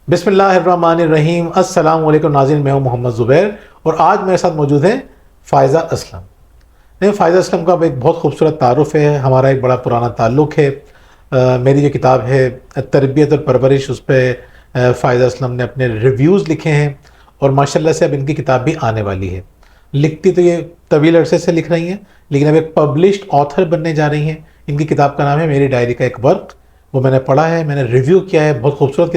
بسم اللہ الرحمن الرحیم. السلام علیکم ناظرین, میں ہوں محمد زبیر اور آج میرے ساتھ موجود ہیں فائزہ اسلم. فائزہ اسلم کا ایک بہت خوبصورت تعارف ہے, ہمارا ایک بڑا پرانا تعلق ہے. میری جو کتاب ہے تربیت اور پرورش, اس پہ فائزہ اسلم نے اپنے ریویوز لکھے ہیں اور ماشاءاللہ سے اب ان کی کتاب بھی آنے والی ہے. لکھتی تو یہ طویل عرصے سے لکھ رہی ہیں, لیکن اب ایک پبلشڈ آتھر بننے جا رہی ہیں. ان کی کتاب کا نام ہے میری ڈائری کا ایک ورق. وہ میں نے پڑھا ہے, میں نے ریویو کیا ہے. بہت خوبصورت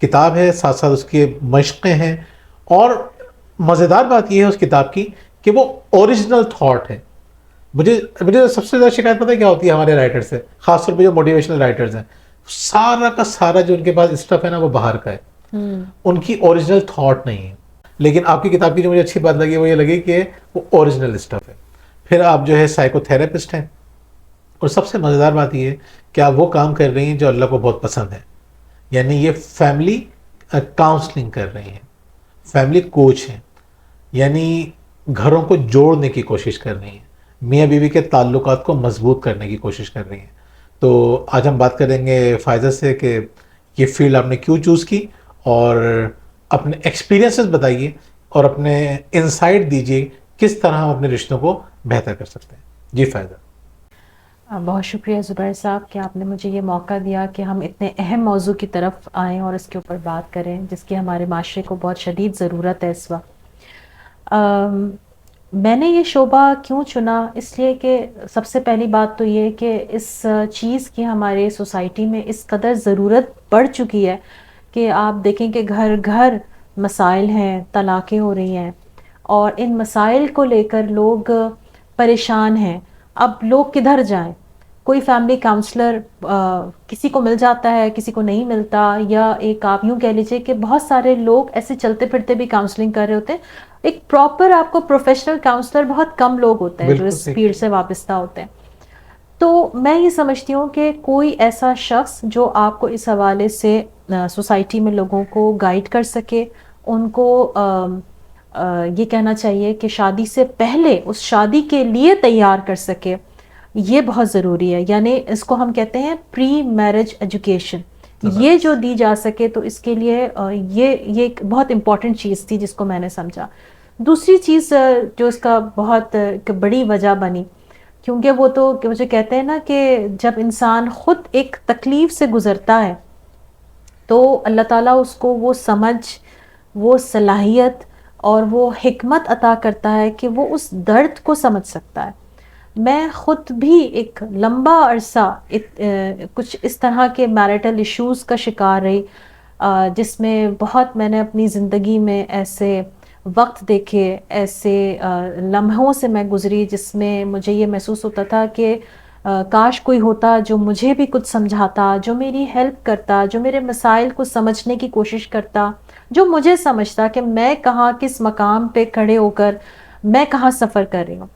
کتاب ہے, ساتھ ساتھ اس کی مشقیں ہیں. اور مزیدار بات یہ ہے اس کتاب کی کہ وہ اوریجنل تھاٹ ہے. مجھے سب سے زیادہ شکایت پتہ ہے کیا ہوتی ہے ہمارے رائٹر سے, خاص طور پہ جو موٹیویشنل رائٹرز ہیں, سارا کا سارا جو ان کے پاس اسٹف ہے نا وہ باہر کا ہے, ان کی اوریجنل تھاٹ نہیں ہے. لیکن آپ کی کتاب کی جو مجھے اچھی بات لگی وہ یہ لگی کہ وہ اوریجنل اسٹف ہے. پھر آپ جو ہے سائیکو تھراپسٹ ہیں, اور سب سے مزیدار بات یہ ہے کہ آپ وہ کام کر رہی ہیں جو اللہ کو بہت پسند ہے. یعنی یہ فیملی کاؤنسلنگ کر رہی ہیں, فیملی کوچ ہیں, یعنی گھروں کو جوڑنے کی کوشش کر رہی ہیں, میاں بیوی کے تعلقات کو مضبوط کرنے کی کوشش کر رہی ہیں. تو آج ہم بات کریں گے فائزہ سے کہ یہ فیلڈ آپ نے کیوں چوز کی, اور اپنے ایکسپیرینسز بتائیے اور اپنے انسائٹ دیجیے کس طرح ہم اپنے رشتوں کو بہتر کر سکتے ہیں. جی فائزہ. بہت شکریہ زبیر صاحب کہ آپ نے مجھے یہ موقع دیا کہ ہم اتنے اہم موضوع کی طرف آئیں اور اس کے اوپر بات کریں جس کی ہمارے معاشرے کو بہت شدید ضرورت ہے اس وقت. میں نے یہ شعبہ کیوں چنا, اس لیے کہ سب سے پہلی بات تو یہ کہ اس چیز کی ہمارے سوسائٹی میں اس قدر ضرورت بڑھ چکی ہے کہ آپ دیکھیں کہ گھر گھر مسائل ہیں, طلاقیں ہو رہی ہیں, اور ان مسائل کو لے کر لوگ پریشان ہیں. اب لوگ کدھر جائیں؟ کوئی فیملی کاؤنسلر کسی کو مل جاتا ہے, کسی کو نہیں ملتا, یا ایک آپ یوں کہہ لیجئے کہ بہت سارے لوگ ایسے چلتے پھرتے بھی کاؤنسلنگ کر رہے ہوتے ہیں. ایک پراپر آپ کو پروفیشنل کاؤنسلر بہت کم لوگ ہوتے ہیں جو اس فیلڈ سے وابستہ ہوتے ہیں. تو میں یہ سمجھتی ہوں کہ کوئی ایسا شخص جو آپ کو اس حوالے سے سوسائٹی میں لوگوں کو گائیڈ کر سکے, ان کو یہ کہنا چاہیے کہ شادی سے پہلے اس شادی کے لیے تیار کر سکے, یہ بہت ضروری ہے. یعنی اس کو ہم کہتے ہیں پری میرج ایجوکیشن, یہ جو دی جا سکے تو اس کے لیے یہ ایک بہت امپورٹنٹ چیز تھی جس کو میں نے سمجھا. دوسری چیز جو اس کا بہت بڑی وجہ بنی, کیونکہ وہ تو مجھے کہتے ہیں نا کہ جب انسان خود ایک تکلیف سے گزرتا ہے تو اللہ تعالیٰ اس کو وہ سمجھ, وہ صلاحیت اور وہ حکمت عطا کرتا ہے کہ وہ اس درد کو سمجھ سکتا ہے. میں خود بھی ایک لمبا عرصہ کچھ اس طرح کے میرٹل ایشوز کا شکار رہی, جس میں بہت میں نے اپنی زندگی میں ایسے وقت دیکھے, ایسے لمحوں سے میں گزری جس میں مجھے یہ محسوس ہوتا تھا کہ کاش کوئی ہوتا جو مجھے بھی کچھ سمجھاتا, جو میری ہیلپ کرتا, جو میرے مسائل کو سمجھنے کی کوشش کرتا, جو مجھے سمجھتا کہ میں کہاں کس مقام پہ کھڑے ہو کر میں کہاں سفر کر رہی ہوں.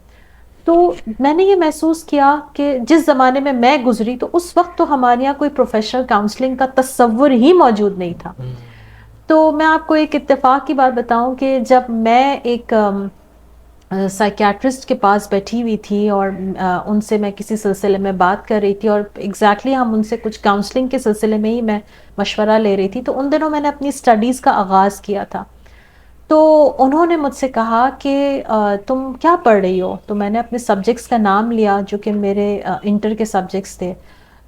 تو میں نے یہ محسوس کیا کہ جس زمانے میں میں گزری تو اس وقت تو ہمارے یہاں کوئی پروفیشنل کاؤنسلنگ کا تصور ہی موجود نہیں تھا. تو میں آپ کو ایک اتفاق کی بات بتاؤں کہ جب میں ایک سائیکیاٹرسٹ کے پاس بیٹھی ہوئی تھی اور ان سے میں کسی سلسلے میں بات کر رہی تھی, اور ایگزیکٹلی ہم ان سے کچھ کاؤنسلنگ کے سلسلے میں ہی میں مشورہ لے رہی تھی, تو ان دنوں میں نے اپنی اسٹڈیز کا آغاز کیا تھا. تو انہوں نے مجھ سے کہا کہ تم کیا پڑھ رہی ہو؟ تو میں نے اپنے سبجیکٹس کا نام لیا جو کہ میرے انٹر کے سبجیکٹس تھے.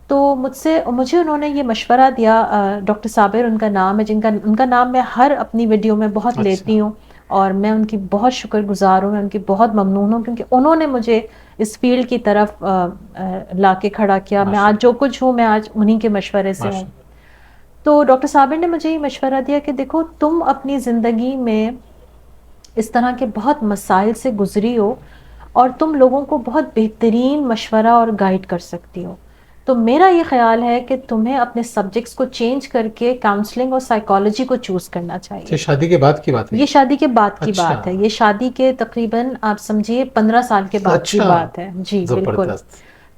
تو مجھے انہوں نے یہ مشورہ دیا, ڈاکٹر صابر ان کا نام ہے, ان کا نام میں ہر اپنی ویڈیو میں بہت لیتی ہوں, اور میں ان کی بہت شکر گزار ہوں, میں ان کی بہت ممنون ہوں, کیونکہ انہوں نے مجھے اس فیلڈ کی طرف لا کے کھڑا کیا. میں آج جو کچھ ہوں میں آج انہی کے مشورے سے ہوں. تو ڈاکٹر صابر نے مجھے یہ مشورہ دیا کہ دیکھو تم اپنی زندگی میں اس طرح کے بہت مسائل سے گزری ہو اور تم لوگوں کو بہت بہترین مشورہ اور گائیڈ کر سکتی ہو. تو میرا یہ خیال ہے کہ تمہیں اپنے سبجیکٹس کو چینج کر کے کاؤنسلنگ اور سائیکالوجی کو چوز کرنا چاہیے. شادی کے بعد کی بات ہے؟ یہ شادی کے بعد کی بات ہے, یہ شادی کے تقریباً آپ سمجھیے 15 سال کے بعد کی بات ہے. جی بالکل.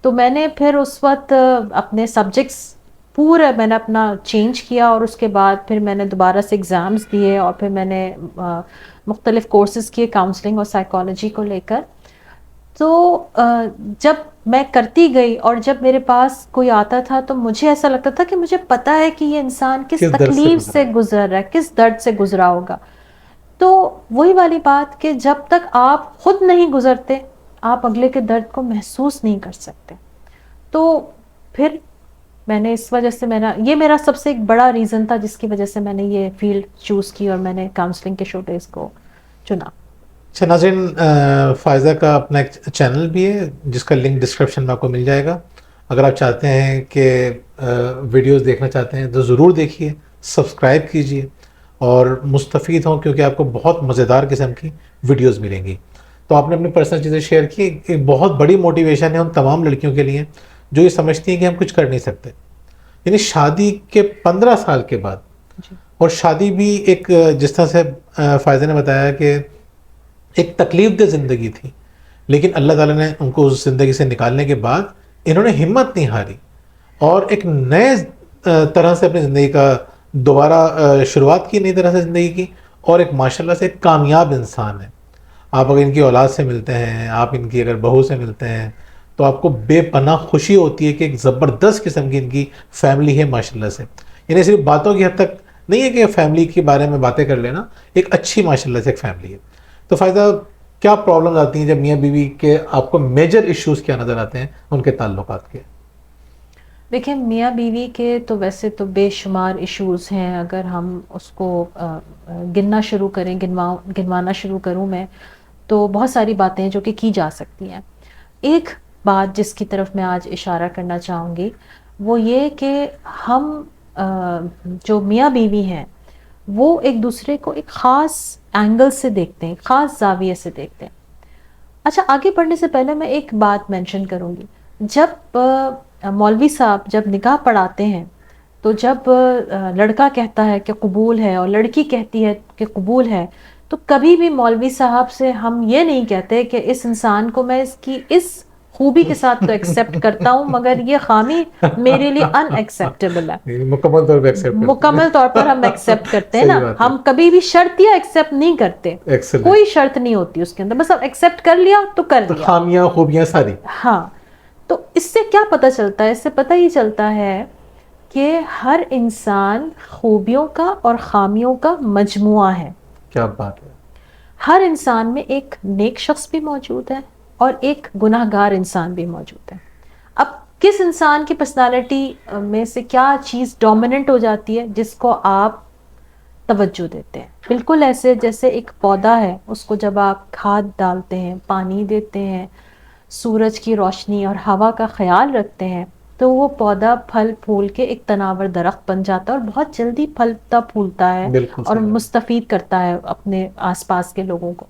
تو میں نے پھر اس وقت اپنے سبجیکٹس پورا میں نے اپنا چینج کیا, اور اس کے بعد پھر میں نے دوبارہ سے ایگزامز دیے, اور پھر میں نے مختلف کورسز کیے کاؤنسلنگ اور سائیکالوجی کو لے کر. تو جب میں کرتی گئی اور جب میرے پاس کوئی آتا تھا تو مجھے ایسا لگتا تھا کہ مجھے پتا ہے کہ یہ انسان کس تکلیف سے گزر رہا ہے، کس درد سے گزرا ہوگا. تو وہی والی بات کہ جب تک آپ خود نہیں گزرتے آپ اگلے کے درد کو محسوس نہیں کر سکتے. تو پھر میں نے اس وجہ سے یہ میرا سب سے ایک بڑا ریزن تھا جس کی وجہ سے میں نے یہ فیلڈ چوز کی اور میں نے کاؤنسلنگ کے شو ڈیز کو چنا. اچھا ناظرین، فائزہ کا اپنا ایک چینل بھی ہے جس کا لنک ڈسکرپشن میں آپ کو مل جائے گا. اگر آپ چاہتے ہیں کہ ویڈیوز دیکھنا چاہتے ہیں تو ضرور دیکھیے، سبسکرائب کیجیے اور مستفید ہوں، کیونکہ آپ کو بہت مزیدار قسم کی ویڈیوز ملیں گی. تو آپ نے اپنی پرسنل چیزیں شیئر کی، ایک بہت بڑی موٹیویشن ہے ان تمام لڑکیوں کے لیے جو یہ سمجھتی ہیں کہ ہم کچھ کر نہیں سکتے. یعنی شادی کے 15 سال کے بعد، اور شادی بھی ایک جس طرح سے فائزہ نے بتایا کہ ایک تکلیف دہ زندگی تھی، لیکن اللہ تعالیٰ نے ان کو اس زندگی سے نکالنے کے بعد انہوں نے ہمت نہیں ہاری اور ایک نئے طرح سے اپنی زندگی کا دوبارہ شروعات کی، نئی طرح سے زندگی کی، اور ایک ماشاءاللہ سے ایک کامیاب انسان ہے. آپ اگر ان کی اولاد سے ملتے ہیں، آپ ان کی اگر بہو سے ملتے ہیں تو آپ کو بے پناہ خوشی ہوتی ہے کہ ایک زبردست قسم کی ان کی فیملی ہے ماشاءاللہ سے. یعنی صرف باتوں کی حد تک نہیں ہے کہ فیملی کے بارے میں باتیں کر لینا، ایک اچھی ماشاءاللہ سے ایک فیملی ہے. تو فائدہ کیا پرابلمز آتی ہیں جب میاں بیوی کے آپ کو میجر ایشوز کیا نظر آتے ہیں ان کے تعلقات کے؟ دیکھیں میاں بیوی کے تو ویسے تو بے شمار ایشوز ہیں. اگر ہم اس کو گننا شروع کریں، گنوانا شروع کروں میں تو بہت ساری باتیں ہیں جو کہ کی جا سکتی ہیں. ایک بات جس کی طرف میں آج اشارہ کرنا چاہوں گی وہ یہ کہ ہم جو میاں بیوی ہیں وہ ایک دوسرے کو ایک خاص اینگل سے دیکھتے ہیں، خاص زاویے سے دیکھتے ہیں. اچھا، آگے بڑھنے سے پہلے میں ایک بات مینشن کروں گی. جب مولوی صاحب جب نکاح پڑھاتے ہیں تو جب لڑکا کہتا ہے کہ قبول ہے اور لڑکی کہتی ہے کہ قبول ہے، تو کبھی بھی مولوی صاحب سے ہم یہ نہیں کہتے کہ اس انسان کو میں اس کی اس خوبی کے ساتھ تو ایکسیپٹ کرتا ہوں مگر یہ خامی میرے لیے ان ایکسیپٹیبل ہے. مکمل طور پہ ایکسیپٹ کرتے ہیں. مکمل طور پر ہم ایکسیپٹ کرتے ہیں نا، ہم کبھی بھی شرطیہ ایکسیپٹ نہیں کرتے، کوئی شرط نہیں ہوتی اس کے اندر، بس اب ایکسیپٹ کر لیا تو کر لیا، خامیاں خوبیاں ساری. ہاں. تو اس سے کیا پتہ چلتا ہے؟ اس سے پتہ یہ چلتا ہے کہ ہر انسان خوبیوں کا اور خامیوں کا مجموعہ ہے. کیا بات ہے. ہر انسان میں ایک نیک شخص بھی موجود ہے اور ایک گناہ گار انسان بھی موجود ہے. اب کس انسان کی پرسنالٹی میں سے کیا چیز ڈومیننٹ ہو جاتی ہے جس کو آپ توجہ دیتے ہیں؟ بالکل ایسے جیسے ایک پودا ہے، اس کو جب آپ کھاد ڈالتے ہیں، پانی دیتے ہیں، سورج کی روشنی اور ہوا کا خیال رکھتے ہیں تو وہ پودا پھل پھول کے ایک تناور درخت بن جاتا ہے اور بہت جلدی پھلتا پھولتا ہے اور مستفید کرتا ہے اپنے آس پاس کے لوگوں کو.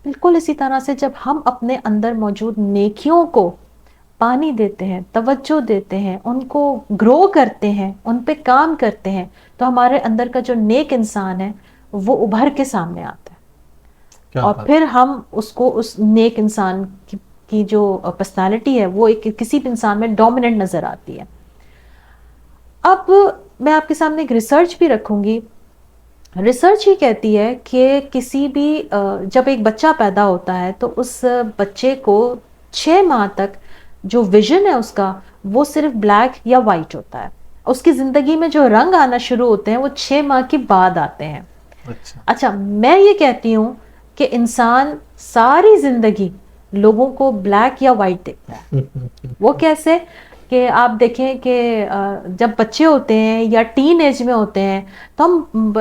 بالکل اسی طرح سے جب ہم اپنے اندر موجود نیکیوں کو پانی دیتے ہیں، توجہ دیتے ہیں، ان کو گرو کرتے ہیں، ان پہ کام کرتے ہیں، تو ہمارے اندر کا جو نیک انسان ہے وہ ابھر کے سامنے آتا ہے اور پھر ہم اس کو اس نیک انسان کی جو پرسنالٹی ہے وہ کسی بھی انسان میں ڈومیننٹ نظر آتی ہے. اب میں آپ کے سامنے ایک ریسرچ بھی رکھوں گی. ریسرچ یہ کہتی ہے کہ کسی بھی جب ایک بچہ پیدا ہوتا ہے تو اس بچے کو 6 ماہ تک جو ویژن ہے اس کا وہ صرف بلیک یا وائٹ ہوتا ہے. اس کی زندگی میں جو رنگ آنا شروع ہوتے ہیں وہ 6 ماہ کے بعد آتے ہیں. اچھا، میں یہ کہتی ہوں کہ انسان ساری زندگی لوگوں کو بلیک یا وائٹ دیکھتا ہے. وہ کیسے؟ کہ آپ دیکھیں کہ جب بچے ہوتے ہیں یا ٹین ایج میں ہوتے ہیں تو ہم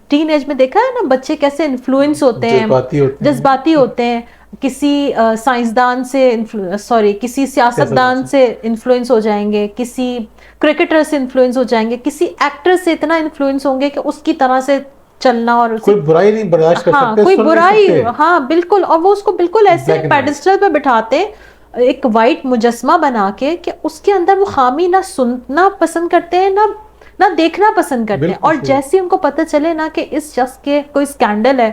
ٹین ایج میں دیکھا ہے نا بچے کیسے انفلوئنس ہوتے ہیں، جذباتی ہوتے ہیں. کسی سائنسدان سے کسی سیاستدان سے انفلوئنس ہو جائیں گے، کسی کرکٹر سے انفلوئنس ہو جائیں گے، کسی ایکٹر سے اتنا انفلوئنس ہوں گے کہ اس کی طرح سے چلنا اور کوئی برائی نہیں برداشت کر سکتے. ہاں کوئی برائی، ہاں بالکل. اور وہ اس کو بالکل ایسے پیڈسٹل پہ بٹھاتے ایک وائٹ مجسمہ بنا کے کہ اس کے اندر وہ خامی نہ سننا پسند کرتے ہیں نہ دیکھنا پسند کرتے ہیں. اور جیسے ان کو پتہ چلے نا کہ اس شخص کے کوئی سکینڈل ہے،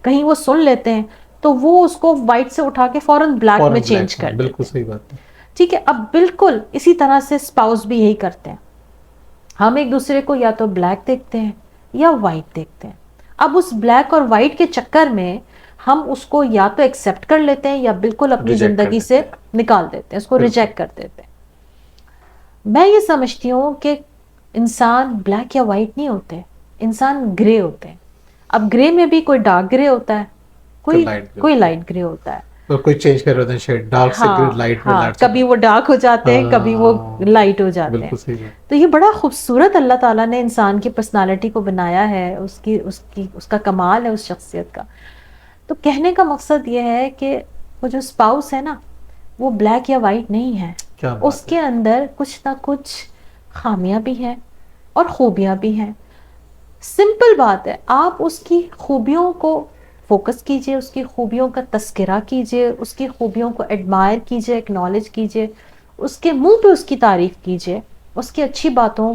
کہیں وہ سن لیتے ہیں تو وہ اس کو وائٹ سے اٹھا کے فوراً بلیک میں چینج کر دیتے. بالکل صحیح بات ہے. ٹھیک ہے. اب بالکل اسی طرح سے اسپاؤس بھی یہی کرتے ہیں. ہم ایک دوسرے کو یا تو بلیک دیکھتے ہیں یا وائٹ دیکھتے ہیں. اب اس بلیک اور وائٹ کے چکر میں ہم اس کو یا تو ایکسیپٹ کر لیتے ہیں یا بالکل اپنی Reject کر زندگی دیتے سے ہیں. نکال دیتے ہیں، اس کو ریجیکٹ کر دیتے ہیں. میں یہ سمجھتی ہوں کہ انسان بلیک یا وائٹ نہیں ہوتے، انسان گرے ہوتے ہیں. اب گرے میں بھی کوئی ڈارک گرے ہوتا ہے، کوئی لائٹ گرے ہوتا ہے. اور کوئی چینج کر رہے ہوتے ہیں شیڈ ڈارک سے لائٹ میں، لائٹ سے کبھی وہ ڈارک ہو جاتے ہیں، کبھی وہ لائٹ ہو جاتے ہیں. بالکل صحیح ہے. تو یہ بڑا خوبصورت اللہ تعالیٰ نے انسان کی پرسنالٹی کو بنایا ہے، اس کا کمال ہے اس شخصیت کا. تو کہنے کا مقصد یہ ہے کہ وہ جو اسپاؤس ہے نا، وہ بلیک یا وائٹ نہیں ہے، اس کے اندر کچھ نہ کچھ خامیاں بھی ہیں اور خوبیاں بھی ہیں. سمپل بات ہے، آپ اس کی خوبیوں کو فوکس کیجئے، اس کی خوبیوں کا تذکرہ کیجئے، اس کی خوبیوں کو ایڈمائر کیجئے، اکنالج کیجئے، اس کے منہ پہ اس کی تعریف کیجئے، اس کی اچھی باتوں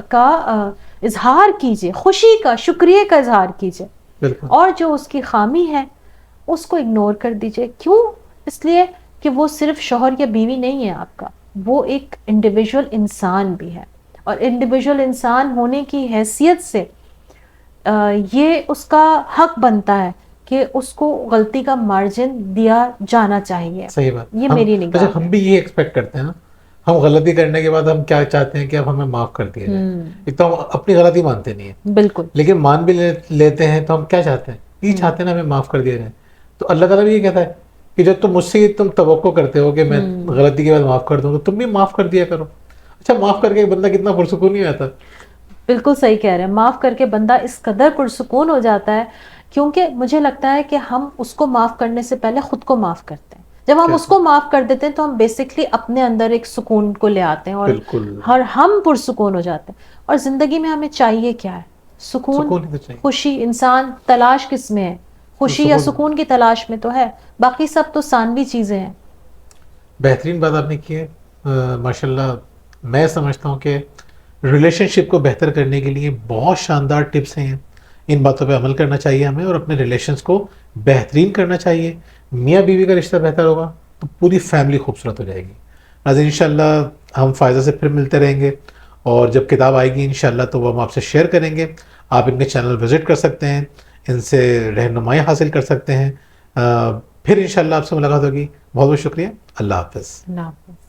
کا اظہار کیجئے، خوشی کا، شکریہ کا اظہار کیجئے. اور جو اس کی خامی ہے اس کو اگنور کر دیجئے. کیوں؟ اس لیے کہ وہ صرف شوہر یا بیوی نہیں ہے آپ کا، وہ ایک انڈیویجول انسان بھی ہے. اور انڈیویجول انسان ہونے کی حیثیت سے یہ اس کا حق بنتا ہے کہ اس کو غلطی کا مارجن دیا جانا چاہیے. صحیح بات. یہ میری نگاہ اچھا، ہم بھی یہ ایکسپیکٹ کرتے ہیں نا، ہم غلطی کرنے کے بعد ہم کیا چاہتے ہیں کہ اب ہمیں معاف کر دیا جائے. ایک تو ہم اپنی غلطی مانتے نہیں ہیں، بالکل، لیکن مان بھی لیتے ہیں تو ہم کیا چاہتے ہیں؟ یہ چاہتے ہیں نا ہمیں معاف کر دیا جائے. تو اللہ تعالیٰ بھی یہ کہتا ہے کہ جب تم مجھ سے تم توقع کرتے ہو کہ میں غلطی کے بعد معاف کر دوں، تو تم بھی معاف کر دیا کرو. اچھا، معاف کر کے بندہ کتنا پرسکون نہیں آتا. بالکل صحیح کہہ رہے ہیں. معاف کر کے بندہ اس قدر پرسکون ہو جاتا ہے، کیونکہ مجھے لگتا ہے کہ ہم اس کو معاف کرنے سے پہلے خود کو معاف کرتے ہیں. جب ہم اس کو معاف کر دیتے ہیں تو ہم بیسکلی اپنے اندر ایک سکون کو لے آتے ہیں اور ہم پرسکون ہو جاتے ہیں. اور زندگی میں ہمیں چاہیے کیا ہے؟ سکون، خوشی. انسان تلاش کس میں ہے؟ خوشی یا سکون کی تلاش میں تو ہے، باقی سب تو ثانوی چیزیں ہیں. بہترین بات آپ نے کی ہے ماشاءاللہ. میں سمجھتا ہوں کہ ریلیشن شپ کو بہتر کرنے کے لیے بہت شاندار ٹپس ہیں. ان باتوں پہ عمل کرنا چاہیے ہمیں اور اپنے ریلیشنز کو بہترین کرنا چاہیے. میاں بیوی کا رشتہ بہتر ہوگا تو پوری فیملی خوبصورت ہو جائے گی. ناظرین، انشاءاللہ ہم فائزہ سے پھر ملتے رہیں گے، اور جب کتاب آئے گی انشاءاللہ تو وہ ہم آپ سے شیئر کریں گے. آپ ان کے چینل وزٹ کر سکتے ہیں، ان سے رہنمائی حاصل کر سکتے ہیں. پھر انشاءاللہ آپ سے ملاقات ہوگی. بہت بہت شکریہ. اللہ حافظ. اللہ حافظ.